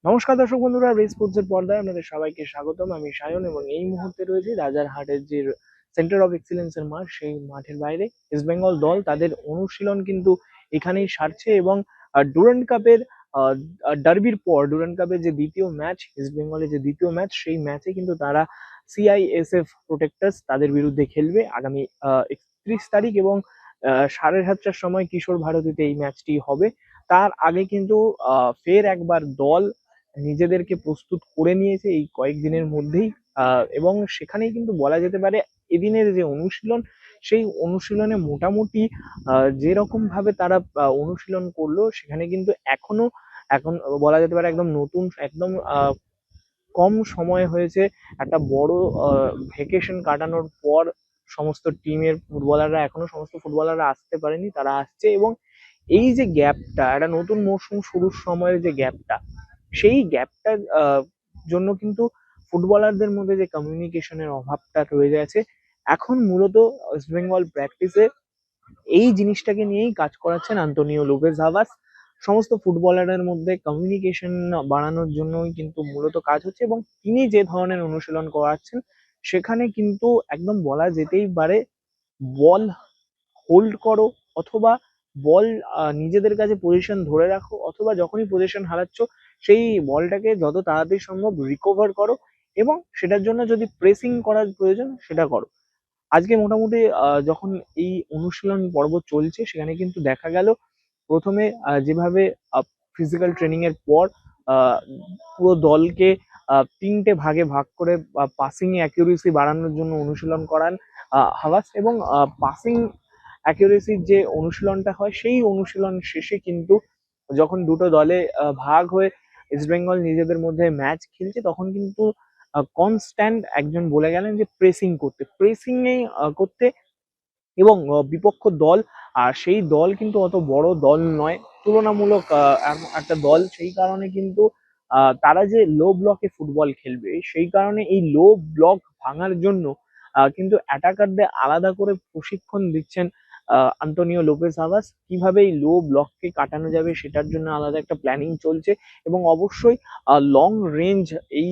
নমস্কার দর্শক বন্ধুরা, রেস স্পোর্টসের পর্দায় আপনাদের সবাইকে স্বাগতম। আমি সায়ন এবং এই মুহূর্তে রয়েছি রাজারহাটের যে সেন্টার অফ এক্সিলেন্সের মাঠ, সেই মাঠের বাইরে ইস্ট বেঙ্গল দল তাদের অনুশীলন কিন্তু এখানেই সারছে এবং ডুরান্ড কাপের ডার্বির পর ডুরান্ড কাপের যে দ্বিতীয় ম্যাচ, ইস্ট বেঙ্গলের যে দ্বিতীয় ম্যাচ, সেই ম্যাচে কিন্তু তারা সিআইএসএফ প্রোটেক্টার্স তাদের বিরুদ্ধে খেলবে আগামী 31 তারিখ এবং 7:30টার সময় কিশোর ভারতীতে এই ম্যাচটি হবে। তার আগে কিন্তু ফের একবার দল নিজেদেরকে প্রস্তুত করে নিয়েছে এই কয়েকদিনের মধ্যেই, এবং সেখানেই কিন্তু বলা যেতে পারে এদিনের যে অনুশীলন, সেই অনুশীলনে মোটামুটি যেরকম ভাবে তারা অনুশীলন করলো, সেখানে কিন্তু এখন বলা যেতে পারে একদম নতুন, একদম কম সময় হয়েছে। একটা বড় ভেকেশন কাটানোর পর সমস্ত টিমের ফুটবলাররা, এখনো সমস্ত ফুটবলাররা আসতে পারেনি, তারা আসছে। এবং এই যে গ্যাপটা, একটা নতুন মরশুম শুরুর সময়ের যে গ্যাপটা, সেই গ্যাপটার জন্য কিন্তু ফুটবলারদের মধ্যে যে কমিউনিকেশনের অভাবটা রয়ে গেছে। এখন মূলত ওয়েস্ট বেঙ্গল প্র্যাকটিসে এই জিনিসটাকে নিয়েই কাজ করাচ্ছেন আন্তোনিও লোপেজ হাভাস। সমস্ত ফুটবলারের মধ্যে কমিউনিকেশন বাড়ানোর জন্যই কিন্তু মূলত কাজ হচ্ছে, এবং তিনি যে ধরনের অনুশীলন করাচ্ছেন সেখানে কিন্তু একদম বলা যেতেই পারে, বল হোল্ড করো, অথবা বল নিজেদের কাছে পজিশন ধরে রাখো, অথবা যখনই পজিশন হারাচ্ছ সেই বলটাকে যত তাড়াতাড়ি সম্ভব রিকভার করো, এবং সেটার জন্য যদি প্রেসিং করার প্রয়োজন সেটা করো। আজকে মোটামুটি যখন এই অনুশীলন পর্ব চলছে, সেখানে কিন্তু দেখা গেল প্রথমে যেভাবে ফিজিক্যাল ট্রেনিং এর পর আহ, পুরো দলকে 3টে ভাগে ভাগ করে পাসিং অ্যাকিউরেসি বাড়ানোর জন্য অনুশীলন করান হাওয়াস, এবং পাসিং অ্যাকিউরেসির যে অনুশীলনটা হয়, সেই অনুশীলন শেষে কিন্তু যখন দুটো দলে ভাগ হয়ে ইস্টবেঙ্গল নিজেদের মধ্যে ম্যাচ খেলছে, তখন কিন্তু কনস্ট্যান্ট একজন বলে গেলেন যে প্রেসিং করতে, এবং বিপক্ষ দল, আর সেই দল কিন্তু অত বড় দল নয়, তুলনামূলক একটা দল, সেই কারণে কিন্তু তারা যে লো ব্লকে ফুটবল খেলবে, সেই কারণে এই লো ব্লক ভাঙার জন্য কিন্তু অ্যাটাকারদের আলাদা করে প্রশিক্ষণ দিচ্ছেন আন্তোনিও লোপেজ হাভাস। কিভাবে এই লো ব্লককে কাটানো যাবে সেটার জন্য আলাদা একটা প্ল্যানিং চলছে, এবং অবশ্যই লং রেঞ্জ, এই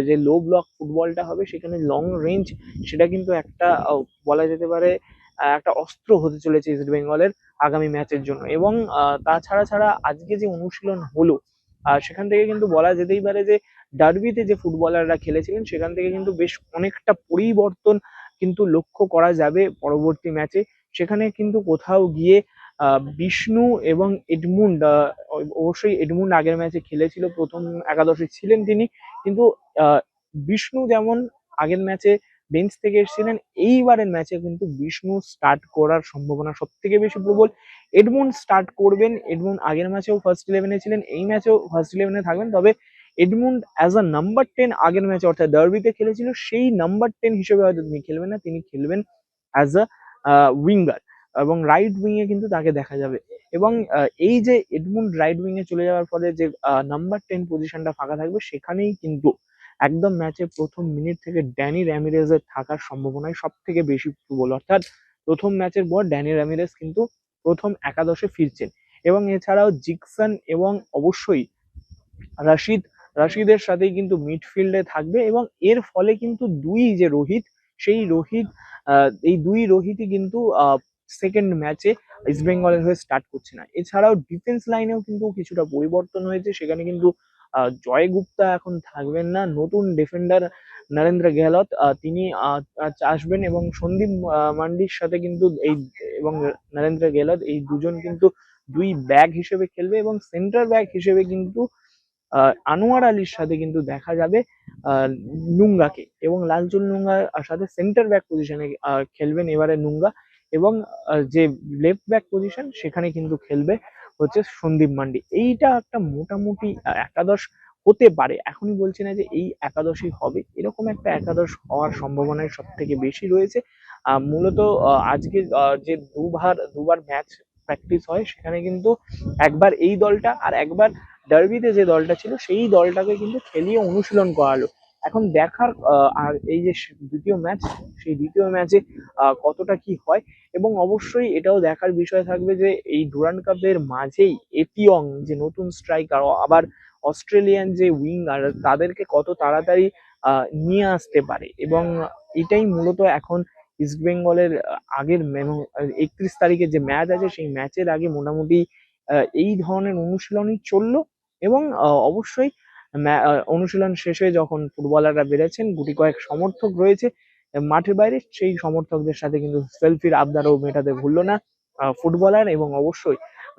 যে লো ব্লক ফুটবলটা হবে সেখানে লং রেঞ্জ, সেটা কিন্তু একটা বলা যেতে পারে একটা অস্ত্র হতে চলেছে ইস্ট বেঙ্গলের আগামী ম্যাচের জন্য। এবং তাছাড়া ছাড়া আজকে যে অনুশীলন হলো, সেখান থেকে কিন্তু বলা যেতেই পারে যে ডার্বিতে যে ফুটবলাররা খেলেছিলেন সেখান থেকে কিন্তু বেশ অনেকটা পরিবর্তন কিন্তু লক্ষ্য করা যাবে পরবর্তী ম্যাচে। সেখানে কিন্তু কোথাও গিয়ে বিষ্ণু এবং এডমুন্ড, অবশ্যই এডমুন্ড আগের ম্যাচে খেলেছিল, প্রথম একাদশে ছিলেন তিনি, কিন্তু আহ, বিষ্ণু যেমন আগের ম্যাচে বেঞ্চ থেকে এসেছিলেন, এইবারের ম্যাচে কিন্তু বিষ্ণু স্টার্ট করার সম্ভাবনা সব থেকে বেশি প্রবল। এডমুন্ড স্টার্ট করবেন, এডমুন্ড আগের ম্যাচেও ফার্স্ট ইলেভেনে ছিলেন, এই ম্যাচেও ফার্স্ট ইলেভেনে থাকবেন, তবে এডমুন্ড অ্যাজ আ নাম্বার 10 আগের ম্যাচে অর্থাৎ ডার্বিতে খেলেছিল, সেই নাম্বার 10 হিসেবে হয়তো তিনি খেলবেন না, তিনি খেলবেন অ্যাজ আ উইঙ্গার, এবং রাইট উইং এ কিন্তু তাকে দেখা যাবে। এবং এই যে এডমুন্ড রাইট উইং এ চলে যাওয়ার ফলে যে নাম্বার 10 পজিশনটা ফাঁকা থাকবে, সেখানেই কিন্তু একদম ম্যাচের প্রথম মিনিট থেকে ড্যানি র্যামিরেজের থাকার সম্ভাবনাই সব থেকে বেশি প্রবল, অর্থাৎ প্রথম ম্যাচের পর ড্যানি র্যামিরেজ কিন্তু প্রথম একাদশে ফিরছেন। এবং এছাড়াও জিকসন এবং অবশ্যই রাশিদ, রাশিদের সাথেই কিন্তু মিডফিল্ডে থাকবে, এবং এর ফলে কিন্তু দুই যে রোহিত, সেই রোহিত, এই দুই রোহিতই কিন্তু সেকেন্ড ম্যাচে ইস্ট বেঙ্গলের হয়ে স্টার্ট করছে না। এছাড়াও ডিফেন্স লাইনেও কিন্তু কিছুটা পরিবর্তন হয়েছে, সেখানে কিন্তু জয় গুপ্তা এখন থাকবেন না, নতুন ডিফেন্ডার নরেন্দ্র গেহলত তিনি আসবেন, এবং সন্দীপ মান্ডির সাথে কিন্তু এই, এবং নরেন্দ্র গেহলত, এই দুজন কিন্তু দুই ব্যাগ হিসেবে খেলবে, এবং সেন্টার ব্যাগ হিসেবে কিন্তু আনোয়ার আলীর সাথে কিন্তু দেখা যাবে নুঙ্গাকে, এবং লালচুল নুঙ্গার সাথে সেন্টার ব্যাক পজিশনে খেলবেন এবারে নুঙ্গা, এবং যে লেফট ব্যাক পজিশন সেখানে কিন্তু খেলবে হচ্ছে সন্দীপ মান্ডি। এইটা একটা মোটামুটি একাদশ হতে পারে, এখনই বলছি না যে এই একাদশই হবে, এরকম একটা একাদশ হওয়ার সম্ভাবনাই সব থেকে বেশি রয়েছে। মূলত আজকে যে দুবার ম্যাচ প্র্যাকটিস হয়, সেখানে কিন্তু একবার এই দলটা আর একবার ডার্বিতে যে দলটা ছিল সেই দলটাকে কিন্তু খেলিয়ে অনুশীলন করালো। এখন দেখার আর এই যে দ্বিতীয় ম্যাচ, সেই দ্বিতীয় ম্যাচে কতটা কি হয়, এবং অবশ্যই এটাও দেখার বিষয় থাকবে যে এই ডুরান্ড কাপের মাঝেই এপিয়ং যে নতুন স্ট্রাইকার আবার অস্ট্রেলিয়ান যে উইঙ্গার তাদেরকে কত তাড়াতাড়ি নিয়ে আসতে পারে। এবং এটাই মূলত এখন ইস্টবেঙ্গলের আগের 31 তারিখে যে ম্যাচ আছে সেই ম্যাচের আগে মোটামুটি এই ধরনের অনুশীলনই চললো। এবং অবশ্যই অনুশীলন শেষে যখন ফুটবলাররা বেরোচ্ছেন, গুটি কয়েক সমর্থক রয়েছে মাঠের বাইরে, সেই সমর্থকদের সাথে কিন্তু সেলফির আবদারও মেটাতে ভুললো না ফুটবলার। এবং অবশ্যই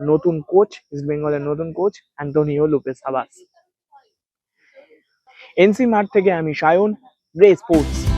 নতুন কোচ, ইস্টবেঙ্গলের নতুন কোচ অ্যান্টোনিও লুপেস হাবাস। এনসি মাঠ থেকে আমি সায়ন, রে স্পোর্টস।